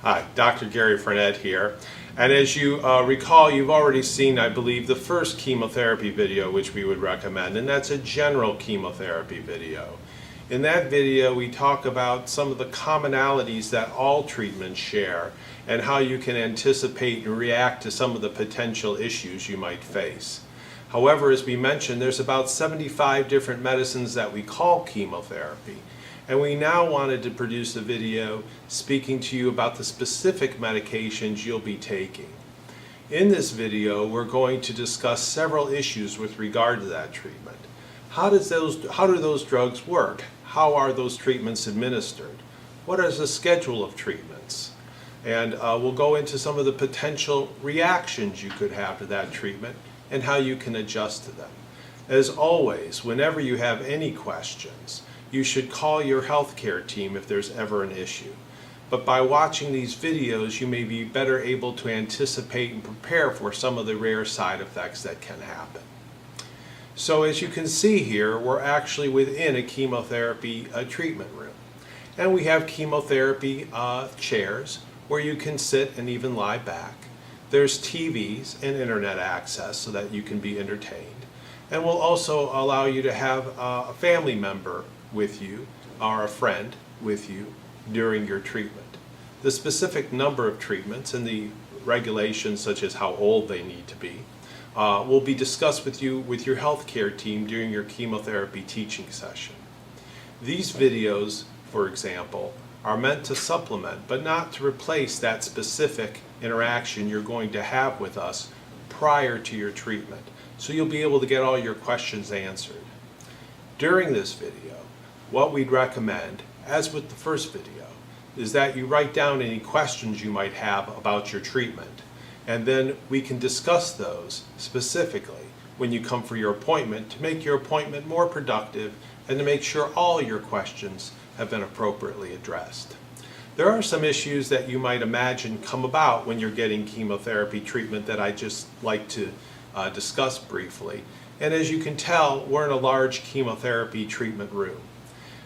Hi, Dr. Gary Frenette here. And as you recall, you've already seen, I believe, the first chemotherapy video which we would recommend, and that's a general chemotherapy video. In that video, we talk about some of the commonalities that all treatments share and how you can anticipate and react to some of the potential issues you might face. However, as we mentioned, there's about 75 different medicines that we call chemotherapy. And we now wanted to produce a video speaking to you about the specific medications you'll be taking. In this video, we're going to discuss several issues with regard to that treatment. How do those drugs work? How are those treatments administered? What is the schedule of treatments? And we'll go into some of the potential reactions you could have to that treatment and how you can adjust to them. As always, whenever you have any questions, you should call your healthcare team if there's ever an issue. But by watching these videos, you may be better able to anticipate and prepare for some of the rare side effects that can happen. So as you can see here, we're actually within a chemotherapy treatment room. And we have chemotherapy chairs where you can sit and even lie back. There's TVs and internet access so that you can be entertained. And we'll also allow you to have a family member with you or a friend with you during your treatment. The specific number of treatments and the regulations, such as how old they need to be, will be discussed with you with your healthcare team during your chemotherapy teaching session. These videos, for example, are meant to supplement but not to replace that specific interaction you're going to have with us prior to your treatment, so you'll be able to get all your questions answered. During this video, what we'd recommend, as with the first video, is that you write down any questions you might have about your treatment, and then we can discuss those specifically when you come for your appointment to make your appointment more productive and to make sure all your questions have been appropriately addressed. There are some issues that you might imagine come about when you're getting chemotherapy treatment that I just like to discuss briefly. And as you can tell, we're in a large chemotherapy treatment room.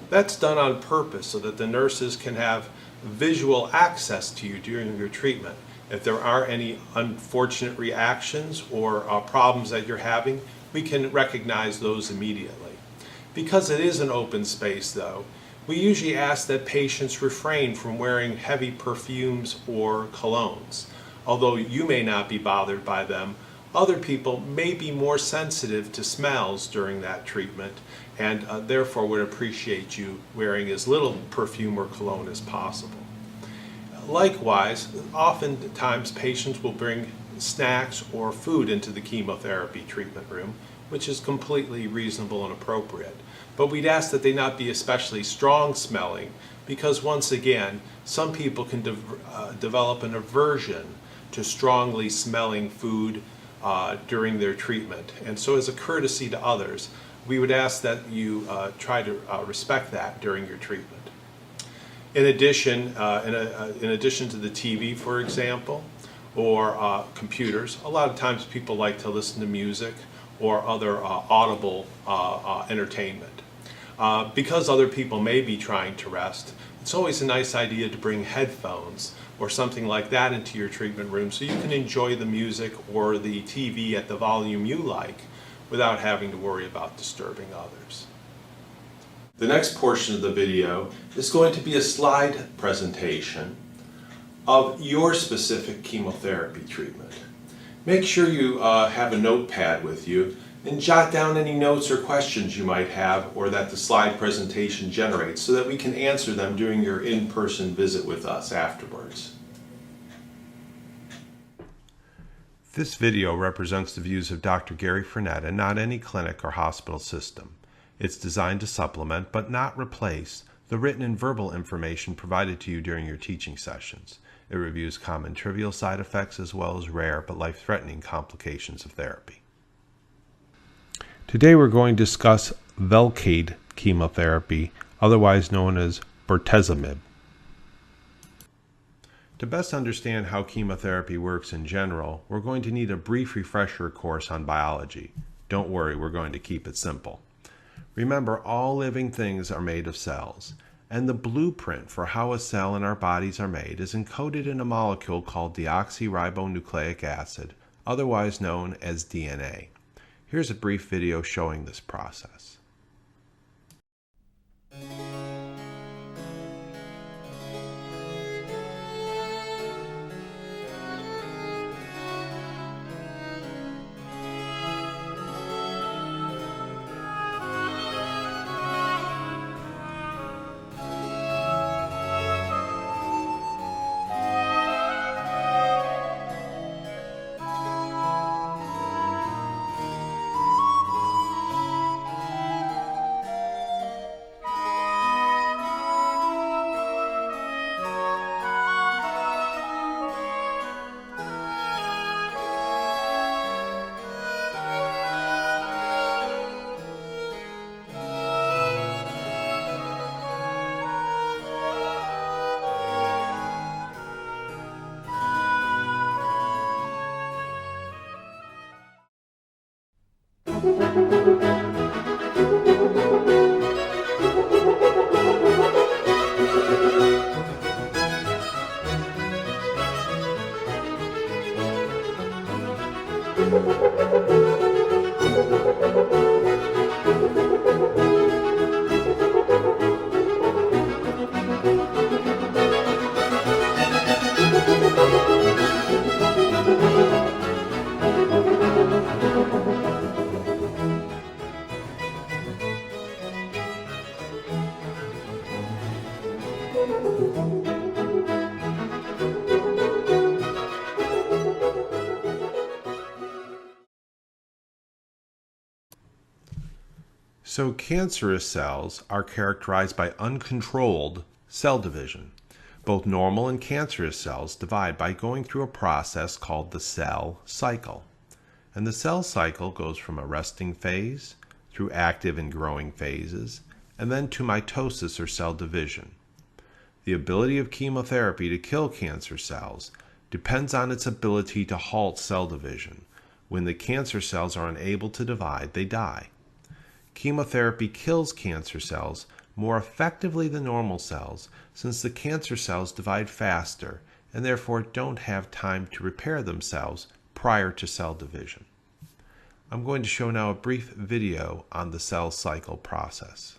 That's done on purpose so that the nurses can have visual access to you during your treatment. If there are any unfortunate reactions or problems that you're having, we can recognize those immediately. Because it is an open space though, we usually ask that patients refrain from wearing heavy perfumes or colognes. Although you may not be bothered by them, other people may be more sensitive to smells during that treatment and therefore would appreciate you wearing as little perfume or cologne as possible. Likewise, oftentimes patients will bring snacks or food into the chemotherapy treatment room, which is completely reasonable and appropriate. But we'd ask that they not be especially strong smelling because, once again, some people can develop an aversion to strongly smelling food during their treatment. And so as a courtesy to others, we would ask that you try to respect that during your treatment. In addition to the TV, for example, or computers, a lot of times people like to listen to music or other audible entertainment. Because other people may be trying to rest, it's always a nice idea to bring headphones or something like that into your treatment room so you can enjoy the music or the TV at the volume you like without having to worry about disturbing others. The next portion of the video is going to be a slide presentation of your specific chemotherapy treatment. Make sure you have a notepad with you and jot down any notes or questions you might have or that the slide presentation generates so that we can answer them during your in-person visit with us afterwards. This video represents the views of Dr. Gary Frenette and not any clinic or hospital system. It's designed to supplement, but not replace, the written and verbal information provided to you during your teaching sessions. It reviews common trivial side effects as well as rare but life-threatening complications of therapy. Today we're going to discuss Velcade chemotherapy, otherwise known as bortezomib. To best understand how chemotherapy works in general, we're going to need a brief refresher course on biology. Don't worry, we're going to keep it simple. Remember, all living things are made of cells, and the blueprint for how a cell in our bodies are made is encoded in a molecule called deoxyribonucleic acid, otherwise known as DNA. Here's a brief video showing this process. So cancerous cells are characterized by uncontrolled cell division. Both normal and cancerous cells divide by going through a process called the cell cycle. And the cell cycle goes from a resting phase through active and growing phases, and then to mitosis or cell division. The ability of chemotherapy to kill cancer cells depends on its ability to halt cell division. When the cancer cells are unable to divide, they die. Chemotherapy kills cancer cells more effectively than normal cells, since the cancer cells divide faster and therefore don't have time to repair themselves prior to cell division. I'm going to show now a brief video on the cell cycle process.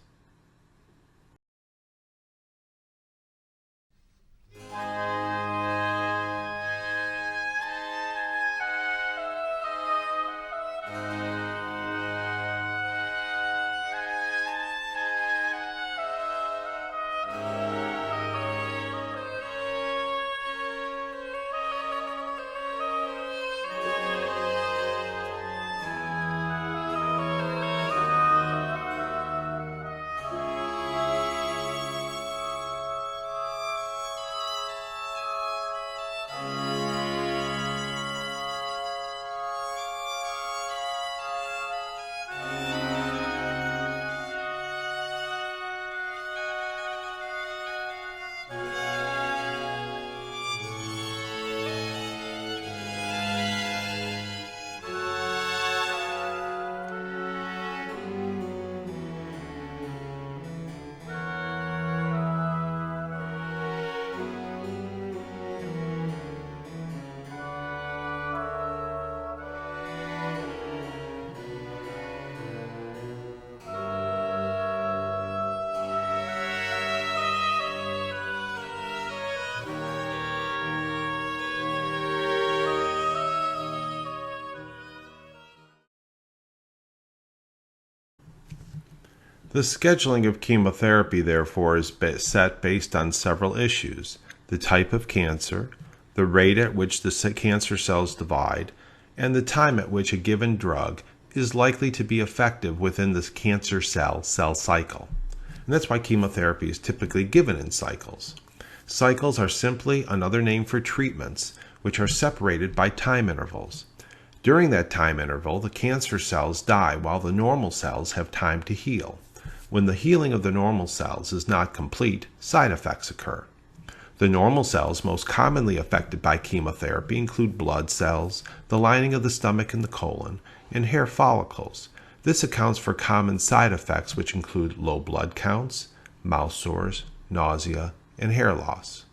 The scheduling of chemotherapy, therefore, is set based on several issues: the type of cancer, the rate at which the cancer cells divide, and the time at which a given drug is likely to be effective within this cancer cell cycle. And that's why chemotherapy is typically given in cycles. Cycles are simply another name for treatments, which are separated by time intervals. During that time interval, the cancer cells die while the normal cells have time to heal. When the healing of the normal cells is not complete, side effects occur. The normal cells most commonly affected by chemotherapy include blood cells, the lining of the stomach and the colon, and hair follicles. This accounts for common side effects, which include low blood counts, mouth sores, nausea, and hair loss.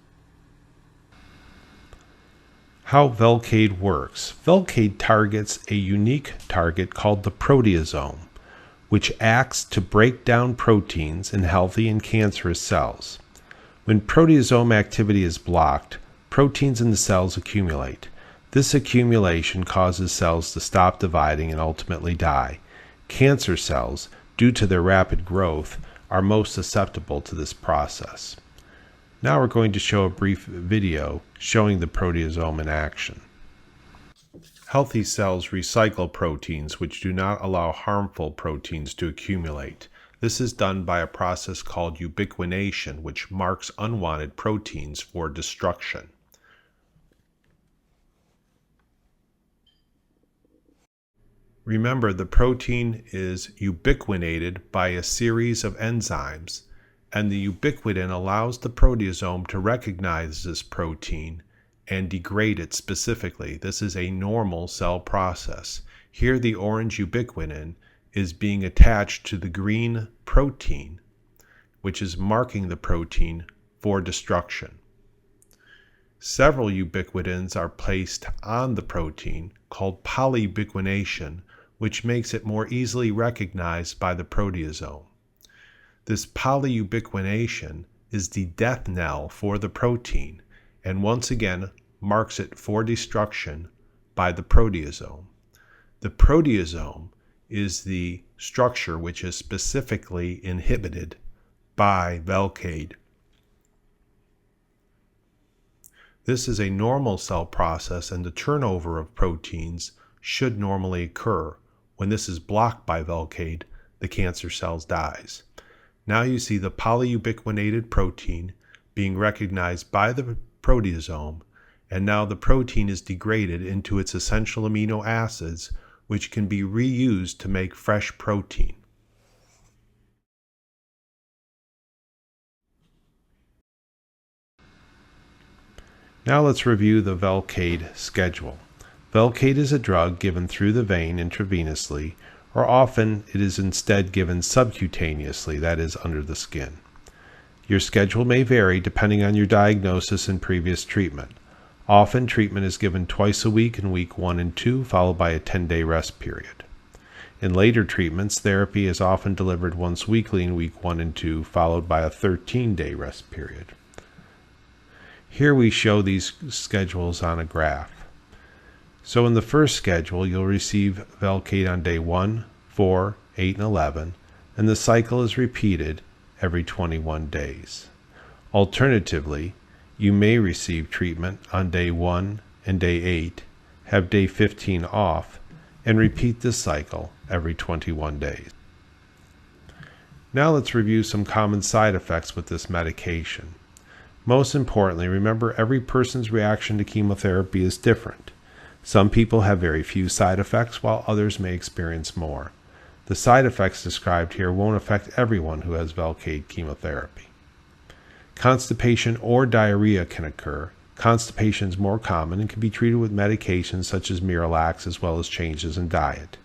How Velcade works. Velcade targets a unique target called the proteasome, which acts to break down proteins in healthy and cancerous cells. When proteasome activity is blocked, proteins in the cells accumulate. This accumulation causes cells to stop dividing and ultimately die. Cancer cells, due to their rapid growth, are most susceptible to this process. Now we're going to show a brief video showing the proteasome in action. Healthy cells recycle proteins which do not allow harmful proteins to accumulate. This is done by a process called ubiquination, which marks unwanted proteins for destruction. Remember, the protein is ubiquinated by a series of enzymes, and the ubiquitin allows the proteasome to recognize this protein and degrade it specifically. This is a normal cell process. Here the orange ubiquitin is being attached to the green protein, which is marking the protein for destruction. Several ubiquitins are placed on the protein, called polyubiquination, which makes it more easily recognized by the proteasome. This polyubiquination is the death knell for the protein, and once again marks it for destruction by the proteasome. The proteasome is the structure which is specifically inhibited by Velcade. This is a normal cell process, and the turnover of proteins should normally occur. When this is blocked by Velcade, the cancer cells dies. Now you see the polyubiquinated protein being recognized by the proteasome, and now the protein is degraded into its essential amino acids, which can be reused to make fresh protein. Now let's review the Velcade schedule. Velcade is a drug given through the vein intravenously, or often it is instead given subcutaneously, that is, under the skin. Your schedule may vary depending on your diagnosis and previous treatment. Often treatment is given twice a week in week 1 and 2, followed by a 10-day rest period. In later treatments, therapy is often delivered once weekly in week 1 and 2, followed by a 13-day rest period. Here we show these schedules on a graph. So in the first schedule, you'll receive Velcade on day 1, 4, 8, and 11, and the cycle is repeated every 21 days. Alternatively, you may receive treatment on day 1 and day 8, have day 15 off, and repeat this cycle every 21 days. Now let's review some common side effects with this medication. Most importantly, remember every person's reaction to chemotherapy is different. Some people have very few side effects, while others may experience more. The side effects described here won't affect everyone who has Velcade chemotherapy. Constipation or diarrhea can occur. Constipation is more common and can be treated with medications such as Miralax as well as changes in diet.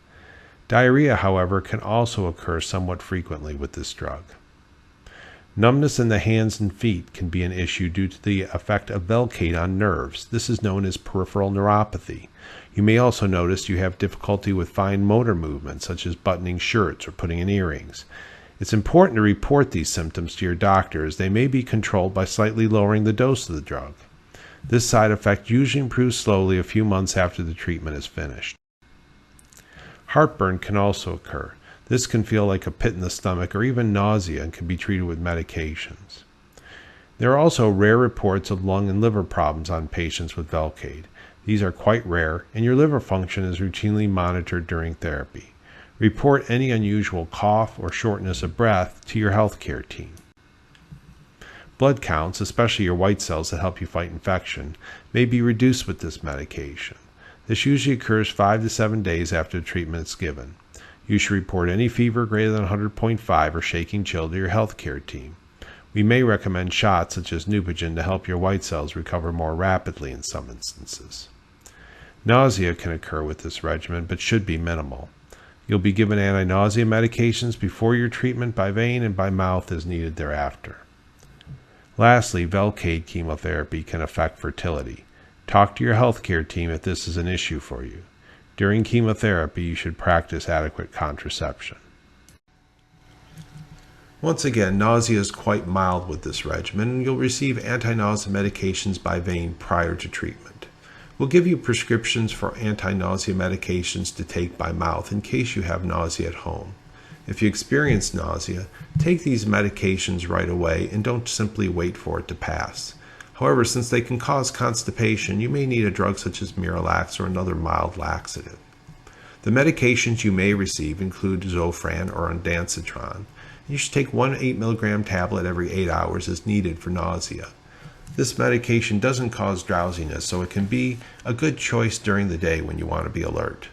Diarrhea, however, can also occur somewhat frequently with this drug. Numbness in the hands and feet can be an issue due to the effect of Velcade on nerves. This is known as peripheral neuropathy. You may also notice you have difficulty with fine motor movements, such as buttoning shirts or putting in earrings. It's important to report these symptoms to your doctor, as they may be controlled by slightly lowering the dose of the drug. This side effect usually improves slowly a few months after the treatment is finished. Heartburn can also occur. This can feel like a pit in the stomach or even nausea and can be treated with medications. There are also rare reports of lung and liver problems on patients with Velcade. These are quite rare, and your liver function is routinely monitored during therapy. Report any unusual cough or shortness of breath to your healthcare team. Blood counts, especially your white cells that help you fight infection, may be reduced with this medication. This usually occurs 5 to 7 days after the treatment is given. You should report any fever greater than 100.5 or shaking chill to your healthcare team. We may recommend shots such as Neupogen to help your white cells recover more rapidly in some instances. Nausea can occur with this regimen, but should be minimal. You'll be given anti-nausea medications before your treatment by vein and by mouth as needed thereafter. Lastly, Velcade chemotherapy can affect fertility. Talk to your healthcare team if this is an issue for you. During chemotherapy, you should practice adequate contraception. Once again, nausea is quite mild with this regimen, and you'll receive anti-nausea medications by vein prior to treatment. We'll give you prescriptions for anti-nausea medications to take by mouth in case you have nausea at home. If you experience nausea, take these medications right away and don't simply wait for it to pass. However, since they can cause constipation, you may need a drug such as Miralax or another mild laxative. The medications you may receive include Zofran or ondansetron. You should take one 8 mg tablet every 8 hours as needed for nausea. This medication doesn't cause drowsiness, so it can be a good choice during the day when you want to be alert.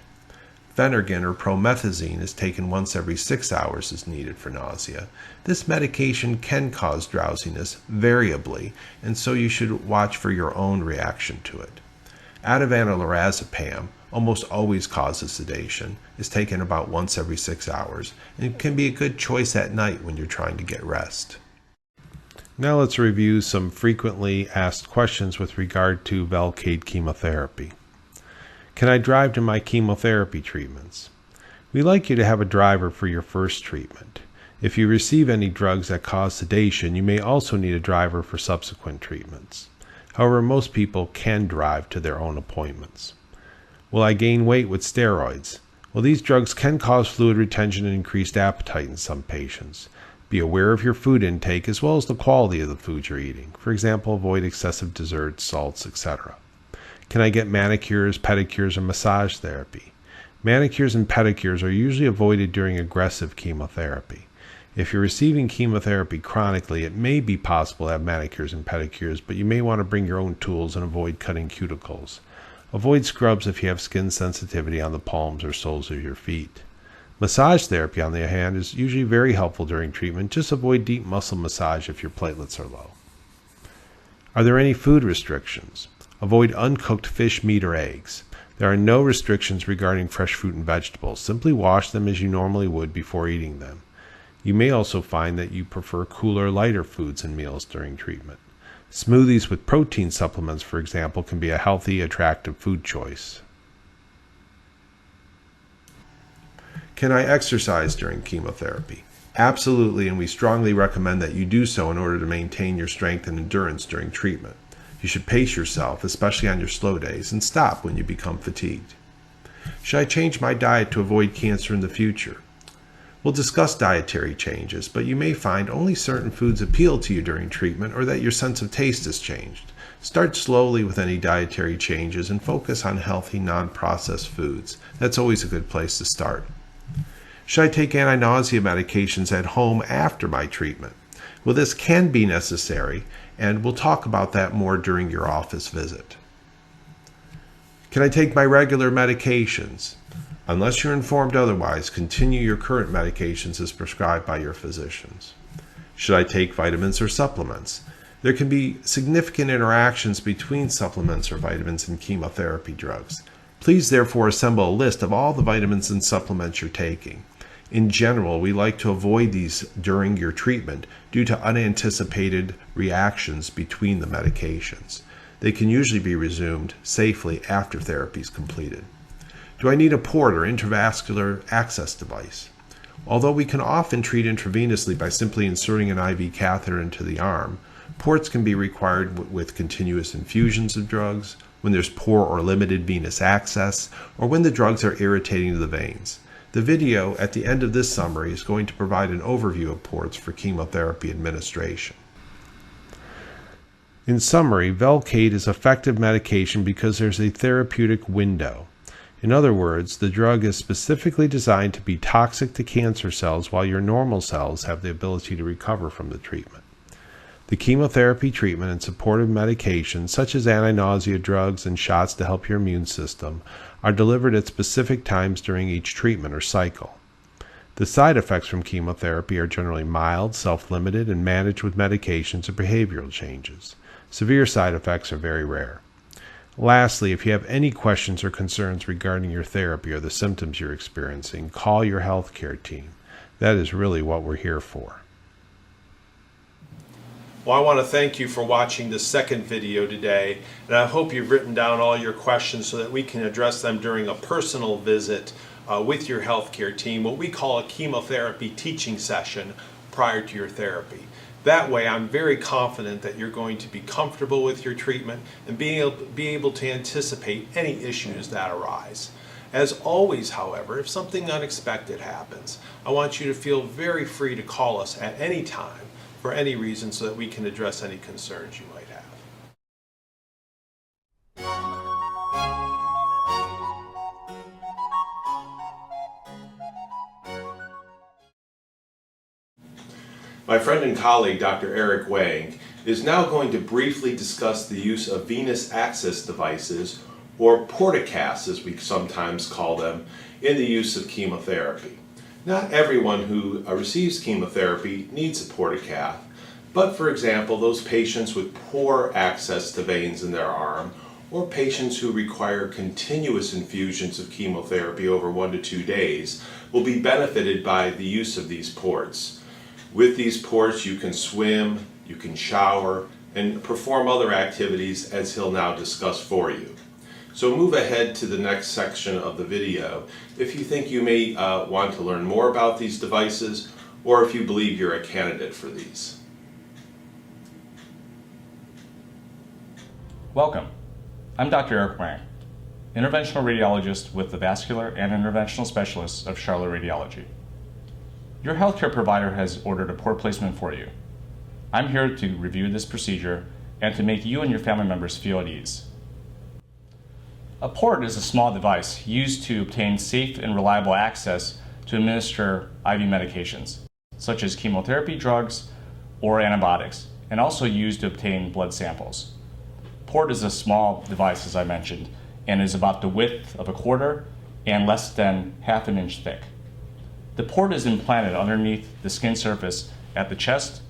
Phenergan or promethazine is taken once every 6 hours as needed for nausea. This medication can cause drowsiness variably, and so you should watch for your own reaction to it. Ativan or lorazepam almost always causes sedation, is taken about once every 6 hours, and can be a good choice at night when you're trying to get rest. Now let's review some frequently asked questions with regard to Velcade chemotherapy. Can I drive to my chemotherapy treatments? We'd like you to have a driver for your first treatment. If you receive any drugs that cause sedation, you may also need a driver for subsequent treatments. However, most people can drive to their own appointments. Will I gain weight with steroids? Well, these drugs can cause fluid retention and increased appetite in some patients. Be aware of your food intake as well as the quality of the food you're eating. For example, avoid excessive desserts, salts, etc. Can I get manicures, pedicures, or massage therapy? Manicures and pedicures are usually avoided during aggressive chemotherapy. If you're receiving chemotherapy chronically, it may be possible to have manicures and pedicures, but you may want to bring your own tools and avoid cutting cuticles. Avoid scrubs if you have skin sensitivity on the palms or soles of your feet. Massage therapy, on the other hand, is usually very helpful during treatment. Just avoid deep muscle massage if your platelets are low. Are there any food restrictions? Avoid uncooked fish, meat, or eggs. There are no restrictions regarding fresh fruit and vegetables. Simply wash them as you normally would before eating them. You may also find that you prefer cooler, lighter foods and meals during treatment. Smoothies with protein supplements, for example, can be a healthy, attractive food choice. Can I exercise during chemotherapy? Absolutely, and we strongly recommend that you do so in order to maintain your strength and endurance during treatment. You should pace yourself, especially on your slow days, and stop when you become fatigued. Should I change my diet to avoid cancer in the future? We'll discuss dietary changes, but you may find only certain foods appeal to you during treatment or that your sense of taste has changed. Start slowly with any dietary changes and focus on healthy, non-processed foods. That's always a good place to start. Should I take anti-nausea medications at home after my treatment? Well, this can be necessary, and we'll talk about that more during your office visit. Can I take my regular medications? Unless you're informed otherwise, continue your current medications as prescribed by your physicians. Should I take vitamins or supplements? There can be significant interactions between supplements or vitamins and chemotherapy drugs. Please therefore assemble a list of all the vitamins and supplements you're taking. In general, we like to avoid these during your treatment due to unanticipated reactions between the medications. They can usually be resumed safely after therapy is completed. Do I need a port or intravascular access device? Although we can often treat intravenously by simply inserting an IV catheter into the arm, ports can be required with continuous infusions of drugs, when there's poor or limited venous access, or when the drugs are irritating to the veins. The video at the end of this summary is going to provide an overview of ports for chemotherapy administration. In summary, Velcade is effective medication because there's a therapeutic window. In other words, the drug is specifically designed to be toxic to cancer cells while your normal cells have the ability to recover from the treatment. The chemotherapy treatment and supportive medications, such as anti-nausea drugs and shots to help your immune system, are delivered at specific times during each treatment or cycle. The side effects from chemotherapy are generally mild, self-limited, and managed with medications or behavioral changes. Severe side effects are very rare. Lastly, if you have any questions or concerns regarding your therapy or the symptoms you're experiencing, call your healthcare team. That is really what we're here for. Well, I want to thank you for watching the second video today, and I hope you've written down all your questions so that we can address them during a personal visit with your healthcare team, what we call a chemotherapy teaching session prior to your therapy. That way, I'm very confident that you're going to be comfortable with your treatment and be able to anticipate any issues that arise. As always, however, if something unexpected happens, I want you to feel very free to call us at any time for any reason so that we can address any concerns you might have. My friend and colleague, Dr. Eric Wang, is now going to briefly discuss the use of venous access devices, or portacaths as we sometimes call them, in the use of chemotherapy. Not everyone who receives chemotherapy needs a portacath, but for example, those patients with poor access to veins in their arm, or patients who require continuous infusions of chemotherapy over 1 to 2 days, will be benefited by the use of these ports. With these ports, you can swim, you can shower, and perform other activities as he'll now discuss for you. So move ahead to the next section of the video if you think you may want to learn more about these devices, or if you believe you're a candidate for these. Welcome. I'm Dr. Eric Wang, interventional radiologist with the Vascular and Interventional Specialists of Charlotte Radiology. Your healthcare provider has ordered a port placement for you. I'm here to review this procedure and to make you and your family members feel at ease. A port is a small device used to obtain safe and reliable access to administer IV medications, such as chemotherapy drugs or antibiotics, and also used to obtain blood samples. Port is a small device, as I mentioned, and is about the width of a quarter and less than ½ an inch thick. The port is implanted underneath the skin surface at the chest,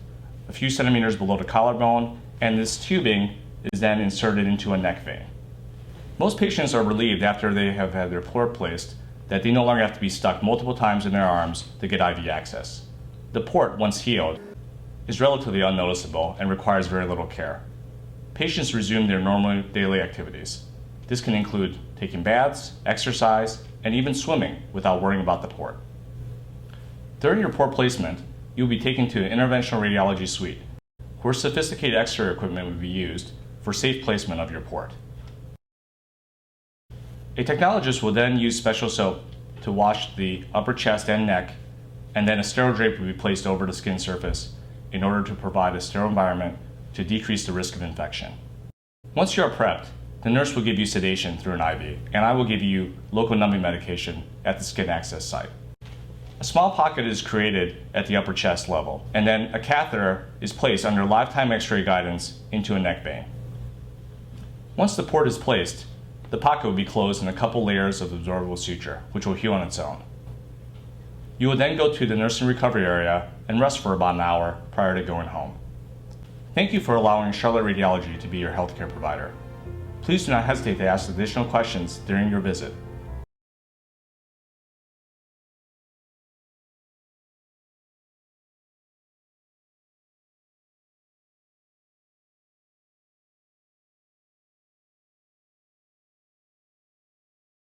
a few centimeters below the collarbone, and this tubing is then inserted into a neck vein. Most patients are relieved after they have had their port placed that they no longer have to be stuck multiple times in their arms to get IV access. The port, once healed, is relatively unnoticeable and requires very little care. Patients resume their normal daily activities. This can include taking baths, exercise, and even swimming without worrying about the port. During your port placement, you will be taken to an interventional radiology suite, where sophisticated X-ray equipment will be used for safe placement of your port. A technologist will then use special soap to wash the upper chest and neck, and then a sterile drape will be placed over the skin surface in order to provide a sterile environment to decrease the risk of infection. Once you are prepped, the nurse will give you sedation through an IV, and I will give you local numbing medication at the skin access site. A small pocket is created at the upper chest level, and then a catheter is placed under lifetime X-ray guidance into a neck vein. Once the port is placed, the pocket will be closed in a couple layers of absorbable suture, which will heal on its own. You will then go to the nursing recovery area and rest for about an hour prior to going home. Thank you for allowing Charlotte Radiology to be your healthcare provider. Please do not hesitate to ask additional questions during your visit.